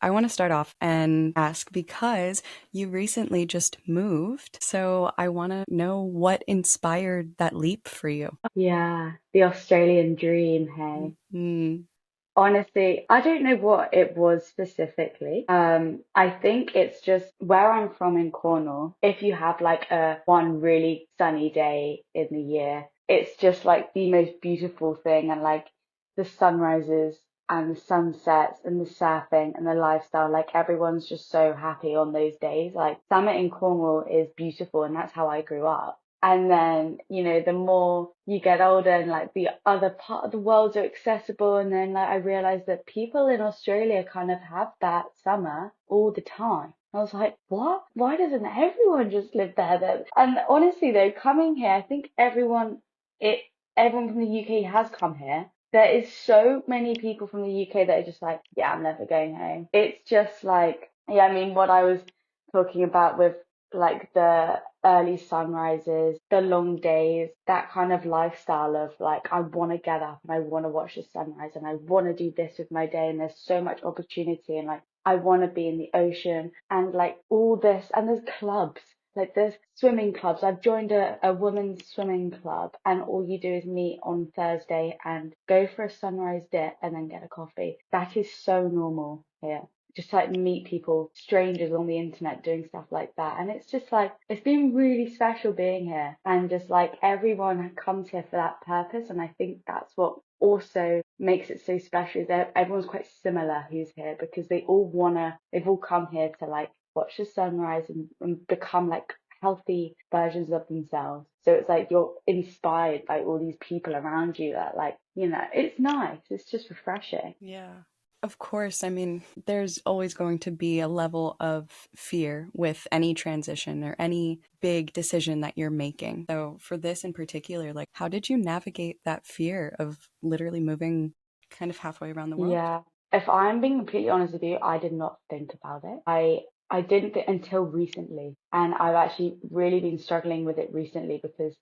I want to start off and ask because you recently just moved. So I want to know what inspired that leap for you. Yeah, the Australian dream, hey. Mm, Honestly, I don't know what it was specifically. I think it's just where I'm from in Cornwall. If you have like a one really sunny day in the year, it's just like the most beautiful thing. And like the sunrises and the sunsets and the surfing and the lifestyle, like everyone's just so happy on those days. Like summer in Cornwall is beautiful, and that's how I grew up. And then, the more you get older and like the other part of the worlds are accessible, and then like I realized that people in Australia kind of have that summer all the time. I was like, what? Why doesn't everyone just live there then? And honestly though, coming here, I think it everyone from the UK has come here. There is so many people from the UK that are just like, yeah, I'm never going home. It's just like, yeah, I mean, what I was talking about with like the early sunrises, the long days, that kind of lifestyle of like, I want to get up and I want to watch the sunrise and I want to do this with my day. And there's so much opportunity, and like, I want to be in the ocean and like all this. And there's clubs, like there's swimming clubs. I've joined a women's swimming club, and all you do is meet on Thursday and go for a sunrise dip and then get a coffee. That is so normal here, just like meet people, strangers on the internet doing stuff like that. And it's just like, it's been really special being here. And just like everyone comes here for that purpose. And I think that's what also makes it so special is that everyone's quite similar who's here, because they've all come here to like watch the sunrise and become like healthy versions of themselves. So it's like you're inspired by all these people around you that like, it's nice. It's just refreshing. yeah. Of course, I mean, there's always going to be a level of fear with any transition or any big decision that you're making. So, for this in particular, like, how did you navigate that fear of literally moving kind of halfway around the world? Yeah. If I'm being completely honest with you, I did not think about it. I didn't until recently, and I've actually really been struggling with it recently because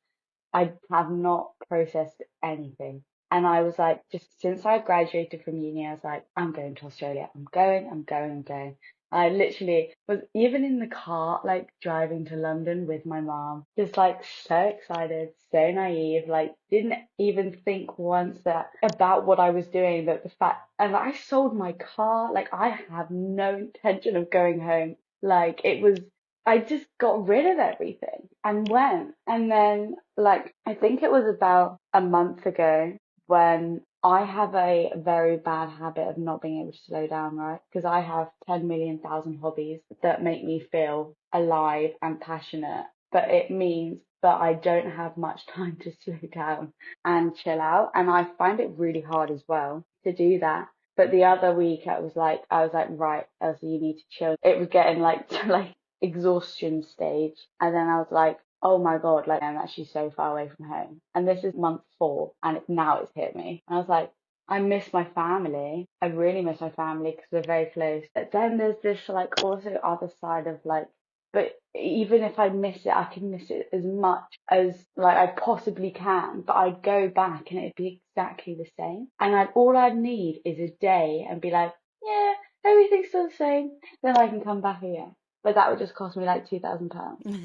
I have not processed anything. And I was like, just since I graduated from uni, I was like, I'm going to Australia. I'm going, I'm going. I literally was even in the car, like driving to London with my mom, just like so excited, so naive, like didn't even think once that about what I was doing, that the fact, and I sold my car, like I have no intention of going home. Like it was, I just got rid of everything and went. And then, like, I think it was about a month ago when I have a very bad habit of not being able to slow down, right? Because I have 10 million thousand hobbies that make me feel alive and passionate, but it means that I don't have much time to slow down and chill out. And I find it really hard as well to do that. But the other week, I was like, right, Elsa, you need to chill. It was getting like to like exhaustion stage. And then I was like, oh my God, like I'm actually so far away from home. And this is month 4, and now it's hit me. And I was like, I miss my family. I really miss my family because we're very close. But then there's this like also other side of like, but even if I miss it, I can miss it as much as like I possibly can. But I'd go back and it'd be exactly the same. And all I'd need is a day and be like, yeah, everything's still the same. Then I can come back again, but that would just cost me like £2,000.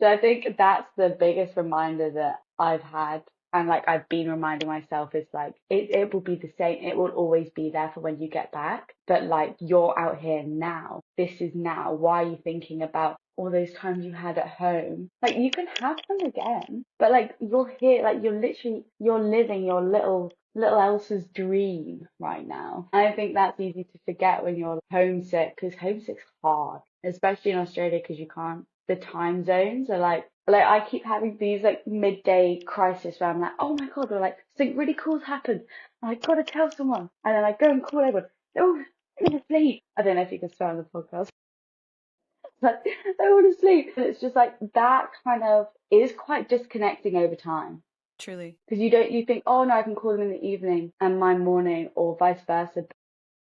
So I think that's the biggest reminder that I've had. And like I've been reminding myself is like it will be the same. It will always be there for when you get back. But like you're out here now. This is now. Why are you thinking about all those times you had at home? Like you can have them again. But like you're here, like you're living your little Elsa's dream right now. And I think that's easy to forget when you're homesick, because homesick's hard, especially in Australia because you can't, the time zones are like I keep having these like midday crisis where I'm like, oh my God, or like something really cool's happened. And I gotta tell someone. And then I go and call everyone. Oh, I'm gonna sleep. I don't know if you can swear on the podcast. But I want to sleep. And it's just like that kind of is quite disconnecting over time. Truly. Because you think, oh no, I can call them in the evening and my morning, or vice versa.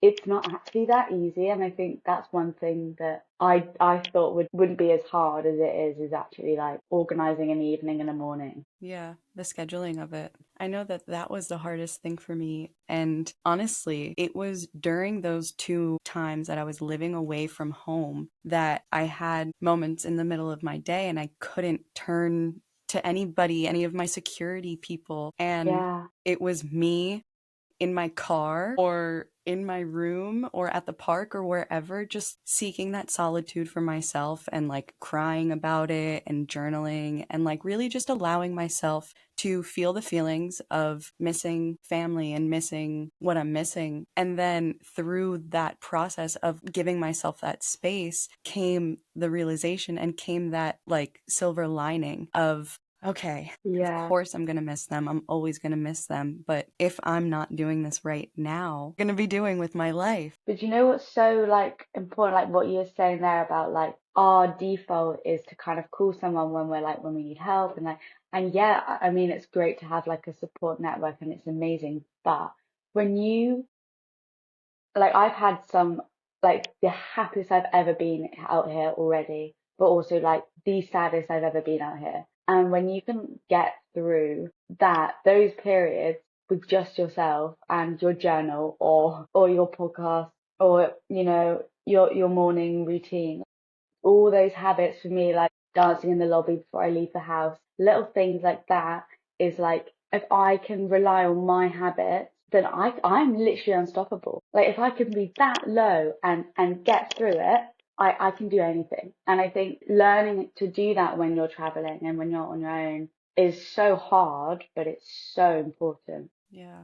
it's not actually that easy. And I think that's one thing that I thought wouldn't be as hard as it is actually like organizing an evening and a morning. Yeah, the scheduling of it. I know that that was the hardest thing for me. And honestly, it was during those two times that I was living away from home that I had moments in the middle of my day and I couldn't turn to anybody, any of my security people. And Yeah. it was me in my car or in my room or at the park or wherever, just seeking that solitude for myself and like crying about it and journaling and like really just allowing myself to feel the feelings of missing family and missing what I'm missing. And then through that process of giving myself that space came the realization and came that like silver lining of okay, of Yeah. course I'm going to miss them. I'm always going to miss them. But if I'm not doing this right now, I'm going to be doing with my life. But you know what's so like important, like what you're saying there about like our default is to kind of call someone when we're like when we need help and like and yeah, I mean it's great to have like a support network and it's amazing. But when you like I've had some like the happiest I've ever been out here already, but also like the saddest I've ever been out here. And when you can get through those periods with just yourself and your journal or your podcast or you know your morning routine, all those habits for me, like dancing in the lobby before I leave the house, little things like that is like if I can rely on my habits, then I'm literally unstoppable. Like if I can be that low and get through it, I can do anything. And I think learning to do that when you're traveling and when you're on your own is so hard, but it's so important. Yeah.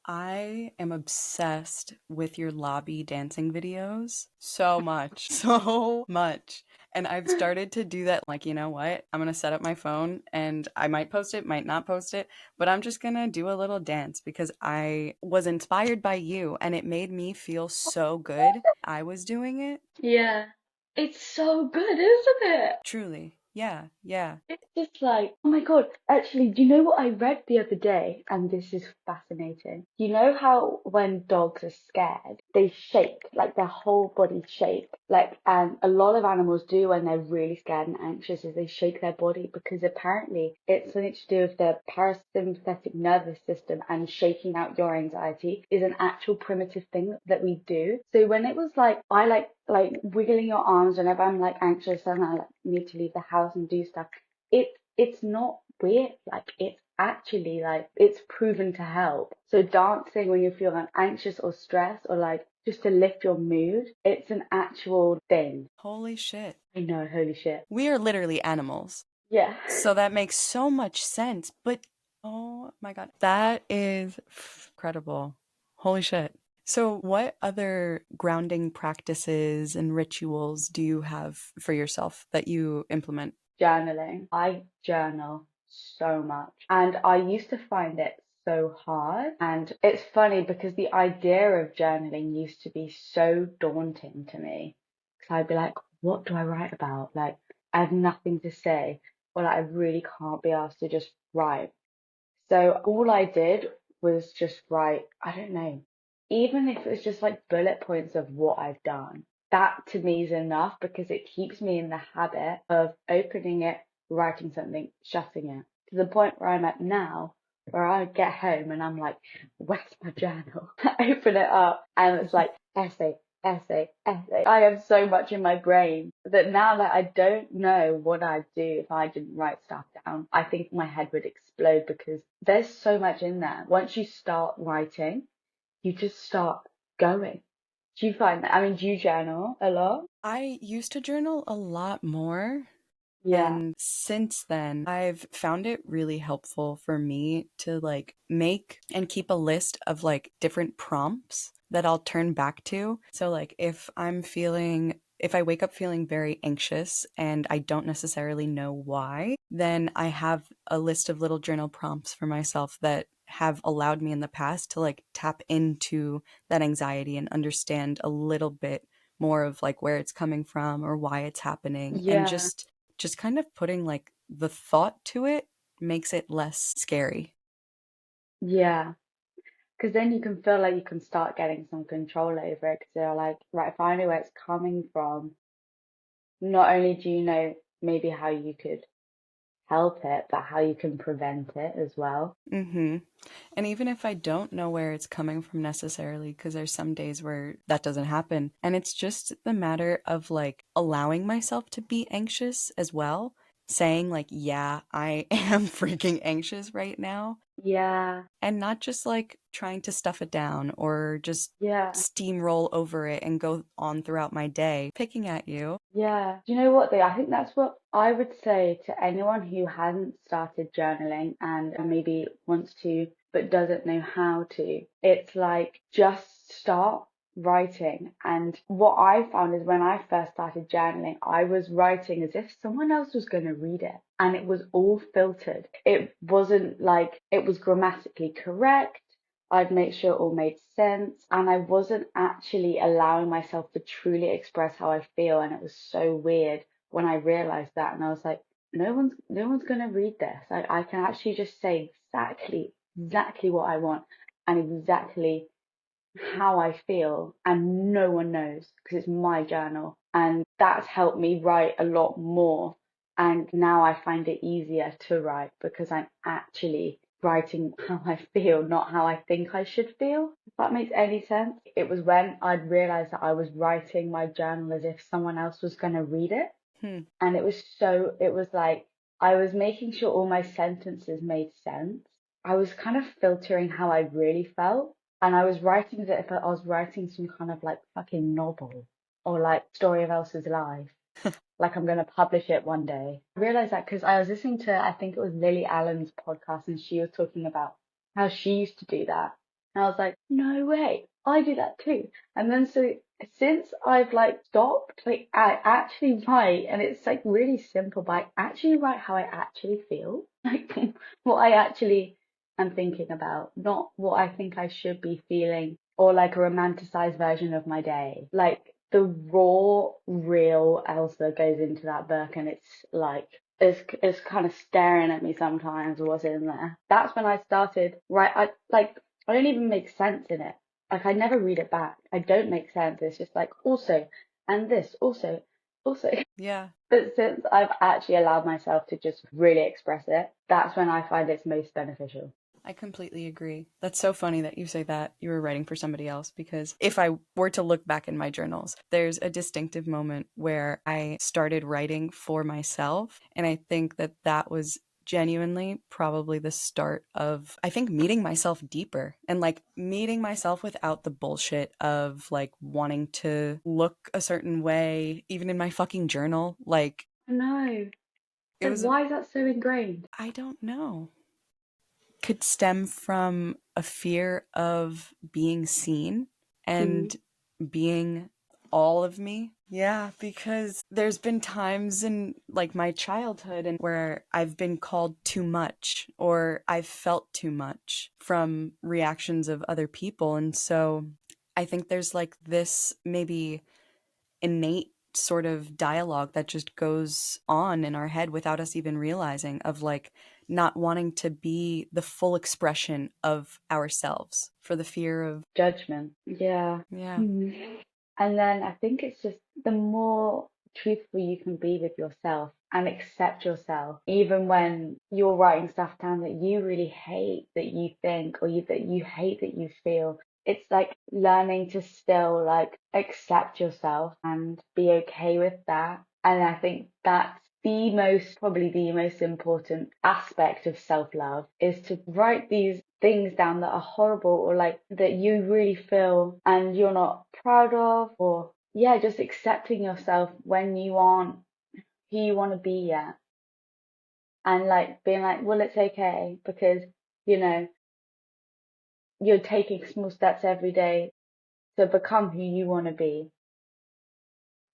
I am obsessed with your lobby dancing videos so much, so much. And I've started to do that. Like, you know what? I'm going to set up my phone and I might post it, might not post it, but I'm just going to do a little dance because I was inspired by you and it made me feel so good. I was doing it. Yeah. It's so good, isn't it? Truly. Yeah, yeah. It's just like, oh my God, actually, do you know what I read the other day? And this is fascinating. You know how when dogs are scared, they shake, like their whole body shake. Like, and a lot of animals do when they're really scared and anxious is they shake their body because apparently it's something to do with their parasympathetic nervous system and shaking out your anxiety is an actual primitive thing that we do. So when it was like, I like wiggling your arms whenever I'm like anxious and I like need to leave the house and do stuff. It's not weird. Like it's actually like it's proven to help. So dancing when you feel like anxious or stressed or like just to lift your mood, it's an actual thing. Holy shit. I know, holy shit. We are literally animals. Yeah. So that makes so much sense. But oh my God, that is incredible. Holy shit. So, what other grounding practices and rituals do you have for yourself that you implement? Journaling. I journal so much. And I used to find it so hard. And it's funny because the idea of journaling used to be so daunting to me. Because I'd be like, what do I write about? Like, I have nothing to say. Or like, I really can't be asked to just write. So all I did was just write, I don't know, even if it was just like bullet points of what I've done, that to me is enough because it keeps me in the habit of opening it, writing something, shutting it to the point where I'm at now, where I get home and I'm like, where's my journal? I open it up and it's like essay, essay, essay. I have so much in my brain that now that I don't know what I'd do if I didn't write stuff down, I think my head would explode because there's so much in there. Once you start writing, you just start going. Do you find that? I mean, do you journal a lot? I used to journal a lot more. Yeah. And since then, I've found it really helpful for me to like make and keep a list of like different prompts that I'll turn back to. So, like, if I wake up feeling very anxious and I don't necessarily know why, then I have a list of little journal prompts for myself that have allowed me in the past to like tap into that anxiety and understand a little bit more of like where it's coming from or why it's happening and Yeah. just kind of putting like the thought to it makes it less scary. Yeah. Because then you can feel like you can start getting some control over it because you're like, right, if I know where it's coming from, not only do you know maybe how you could help it, but how you can prevent it as well. Mm-hmm. And even if I don't know where it's coming from necessarily, because there's some days where that doesn't happen, and it's just the matter of like allowing myself to be anxious as well, saying, like, yeah, I am freaking anxious right now, Yeah, and not just like trying to stuff it down or just yeah, steamroll over it and go on throughout my day, picking at you. yeah. Do you know what though? I think that's what I would say to anyone who hasn't started journaling and maybe wants to but doesn't know how to. It's like just start writing. And what I found is when I first started journaling, I was writing as if someone else was going to read it. And it was all filtered. It wasn't like it was grammatically correct. I'd make sure it all made sense, and I wasn't actually allowing myself to truly express how I feel, and it was so weird when I realized that, and I was like, no one's gonna read this. I can actually just say exactly what I want and exactly how I feel, and no one knows because it's my journal. And that's helped me write a lot more. And now I find it easier to write because I'm actually writing how I feel, not how I think I should feel. If that makes any sense. It was when I'd realized that I was writing my journal as if someone else was going to read it. Hmm. And it was like I was making sure all my sentences made sense. I was kind of filtering how I really felt. And I was writing as if I was writing some kind of like fucking novel or like story of Elsa's life. Like I'm going to publish it one day. I realized that because I was listening to, I think it was Lily Allen's podcast, and she was talking about how she used to do that. And I was like, no way, I do that too. And then so since I've like stopped, like I actually write, and it's like really simple, but I actually write how I actually feel, like what I actually am thinking about, not what I think I should be feeling, or like a romanticized version of my day. Like the raw, real Elsa goes into that book, and it's like it's kind of staring at me sometimes. What's in there? That's when I started. Right, I don't even make sense in it. Like I never read it back. I don't make sense. It's just like also and this also. Yeah. But since I've actually allowed myself to just really express it, that's when I find it's most beneficial. I completely agree. That's so funny that you say that you were writing for somebody else because if I were to look back in my journals, there's a distinctive moment where I started writing for myself. And I think that that was genuinely probably the start of, I think, meeting myself deeper and like meeting myself without the bullshit of like wanting to look a certain way, even in my fucking journal. Like, No, it like was, why is that so ingrained? I don't know, could stem from a fear of being seen Mm. and being all of me. Yeah, because there's been times in like my childhood and where I've been called too much or I've felt too much from reactions of other people. And so I think there's like this maybe innate sort of dialogue that just goes on in our head without us even realizing of like not wanting to be the full expression of ourselves for the fear of Judgment. Yeah. yeah. Mm. And then I think it's just the more truthful you can be with yourself and accept yourself, even when you're writing stuff down that you really hate that you think or that you hate that you feel. It's like learning to still like accept yourself and be okay with that. And I think that's probably the most important aspect of self-love is to write these things down that are horrible or like that you really feel and you're not proud of, or yeah, just accepting yourself when you aren't who you want to be yet, and like being like, well, it's okay because you know you're taking small steps every day to become who you want to be,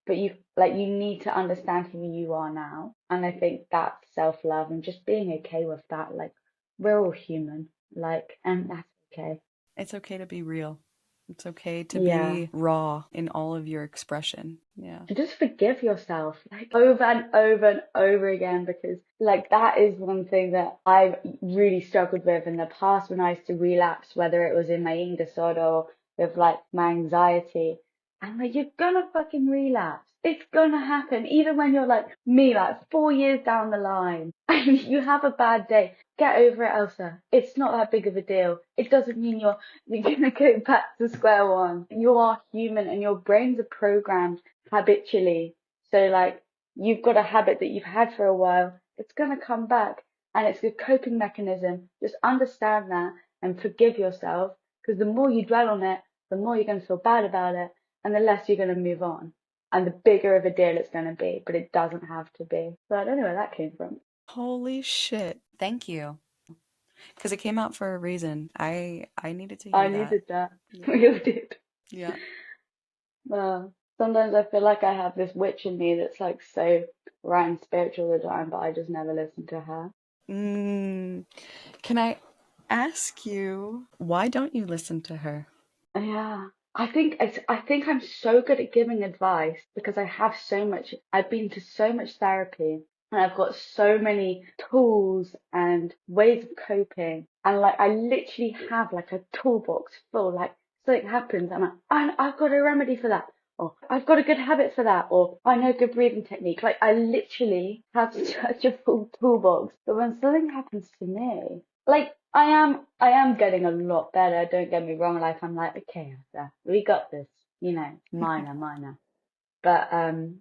but you need to understand who you are now. And I think that's self-love and just being okay with that. Like we're all human, like, and that's okay. It's okay to be real. It's okay to Yeah. be raw in all of your expression. Yeah. To just forgive yourself like over and over and over again, because like that is one thing that I've really struggled with in the past when I used to relapse, whether it was in my eating disorder or with like my anxiety. And like you're gonna fucking relapse. It's gonna happen. Even when you're like me, like 4 years down the line and you have a bad day. Get over it, Elsa. It's not that big of a deal. It doesn't mean you're gonna go back to square one. You are human and your brains are programmed habitually. So like you've got a habit that you've had for a while, it's gonna come back and it's a coping mechanism. Just understand that and forgive yourself, because the more you dwell on it, the more you're gonna feel bad about it and the less you're gonna move on. And the bigger of a deal it's gonna be, but it doesn't have to be. So I don't know where that came from. Holy shit. Thank you. Because it came out for a reason. I needed to I hear that. needed that. Yeah. We all did. Yeah. Sometimes I feel like I have this witch in me that's like so right and spiritual all the time, but I just never listen to her. Mm. Can I ask you, why don't you listen to her? Yeah. I think I'm so good at giving advice because I've been to so much therapy and I've got so many tools and ways of coping. And like I literally have like a toolbox full, like something happens and I've got a remedy for that. Or I've got a good habit for that, or I know a good breathing technique. Like I literally have such a full toolbox. But when something happens to me, like I am getting a lot better. Don't get me wrong. Like I'm like, okay, Elsa, we got this. Minor, minor. But sometimes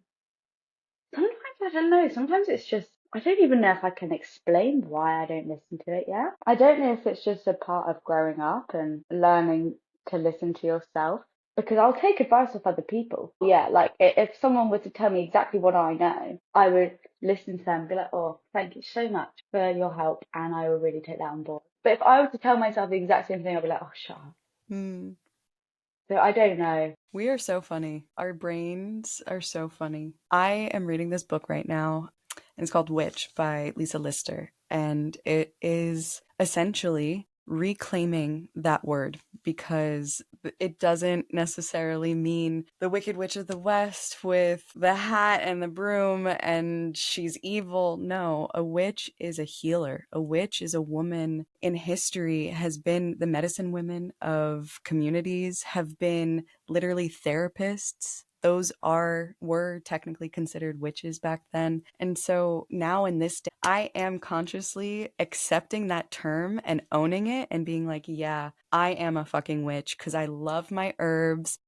I don't know. Sometimes it's just I don't even know if I can explain why I don't listen to it yet. I don't know if it's just a part of growing up and learning to listen to yourself. Because I'll take advice off other people. Yeah, like if someone were to tell me exactly what I know, I would listen to them and be like, oh, thank you so much for your help, and I will really take that on board. But if I were to tell myself the exact same thing, I'd be like, oh, shut up. Hmm. So I don't know. We are so funny. Our brains are so funny. I am reading this book right now, and it's called Witch by Lisa Lister. And it is essentially reclaiming that word because it doesn't necessarily mean the Wicked Witch of the West with the hat and the broom and she's evil. No, a witch is a healer. A witch is a woman in history, has been the medicine women of communities, have been literally therapists. Those were technically considered witches back then. And so now in this day, I am consciously accepting that term and owning it and being like, yeah, I am a fucking witch because I love my herbs.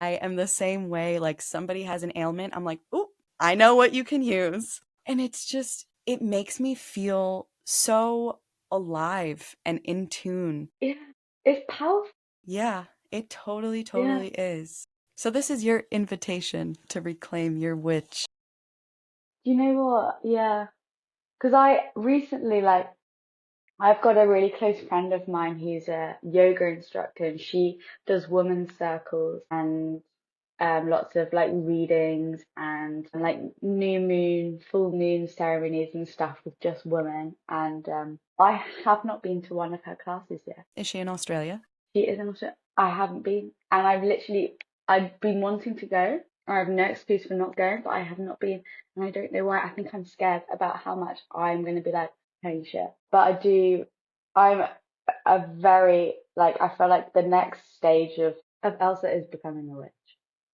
I am the same way. Like somebody has an ailment, I'm like, ooh, I know what you can use. And it's just, it makes me feel so alive and in tune. Yeah, it's powerful. Yeah, it totally, Yeah. totally is. So this is your invitation to reclaim your witch. Do you know what? Yeah. Because I recently, like, I've got a really close friend of mine who's a yoga instructor, and she does women's circles and lots of like readings and like new moon, full moon ceremonies and stuff with just women. And I have not been to one of her classes yet. Is she in Australia? She is also, I haven't been, and I've been wanting to go. I have no excuse for not going, but I have not been, and I don't know why. I think I'm scared about how much I'm going to be like, holy shit. But I'm a very, like, I feel like the next stage of Elsa is becoming a witch.